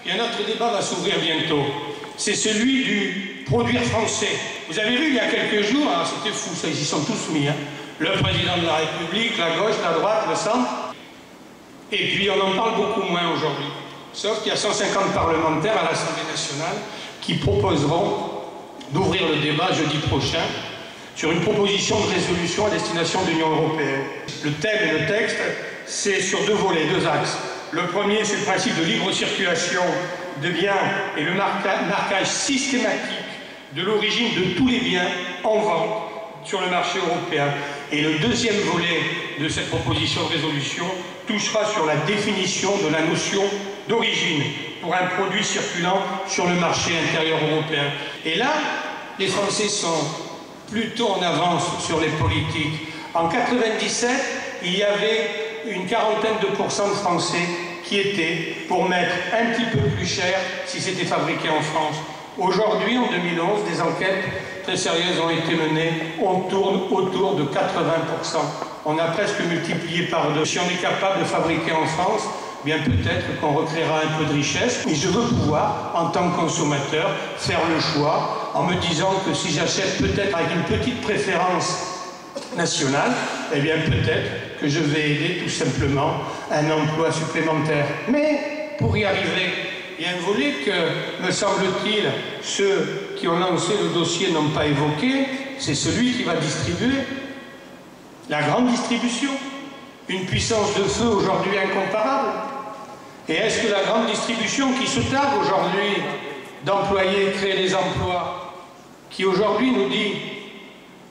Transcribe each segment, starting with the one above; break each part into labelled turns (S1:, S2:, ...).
S1: Et un autre débat va s'ouvrir bientôt. C'est celui du produire français. Vous avez vu il y a quelques jours, c'était fou, ça, ils y sont tous mis, hein, le président de la République, la gauche, la droite, le centre. Et puis on en parle beaucoup moins aujourd'hui. Sauf qu'il y a 150 parlementaires à l'Assemblée nationale qui proposeront d'ouvrir le débat jeudi prochain sur une proposition de résolution à destination de l'Union européenne. Le thème et le texte, c'est sur deux volets, deux axes. Le premier, c'est le principe de libre circulation de biens et le marquage systématique de l'origine de tous les biens en vente sur le marché européen. Et le deuxième volet de cette proposition de résolution touchera sur la définition de la notion d'origine pour un produit circulant sur le marché intérieur européen. Et là, les Français sont plutôt en avance sur les politiques. En 1997, il y avait une quarantaine de pourcents de Français qui étaient pour mettre un petit peu plus cher si c'était fabriqué en France. Aujourd'hui, en 2011, des enquêtes très sérieuses ont été menées. On tourne autour de 80%. On a presque multiplié par deux. Si on est capable de fabriquer en France, bien peut-être qu'on recréera un peu de richesse. Et je veux pouvoir, en tant que consommateur, faire le choix en me disant que si j'achète peut-être avec une petite préférence nationale, eh bien peut-être que je vais aider tout simplement un emploi supplémentaire. Mais pour y arriver, il y a un volet que, me semble-t-il, ceux qui ont lancé le dossier n'ont pas évoqué, c'est celui qui va distribuer. La grande distribution, une puissance de feu aujourd'hui incomparable. Et est-ce que la grande distribution qui se targue aujourd'hui d'employer, créer des emplois, qui aujourd'hui nous dit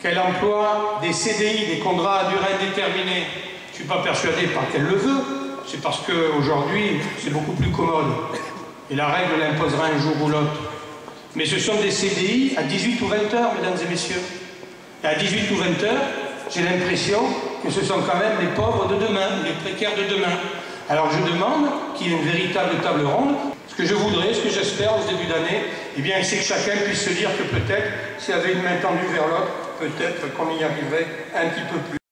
S1: qu'elle emploie des CDI, des contrats à durée indéterminée, je ne suis pas persuadé par qu'elle le veut, c'est parce qu'aujourd'hui c'est beaucoup plus commode. Et la règle l'imposera un jour ou l'autre. Mais ce sont des CDI à 18 ou 20 heures, mesdames et messieurs. Et à 18 ou 20 heures, j'ai l'impression que ce sont quand même les pauvres de demain, les précaires de demain. Alors je demande qu'il y ait une véritable table ronde. Ce que je voudrais, ce que j'espère en ce début d'année, eh bien, c'est que chacun puisse se dire que peut-être, s'il y avait une main tendue vers l'autre, peut-être qu'on y arriverait un petit peu plus.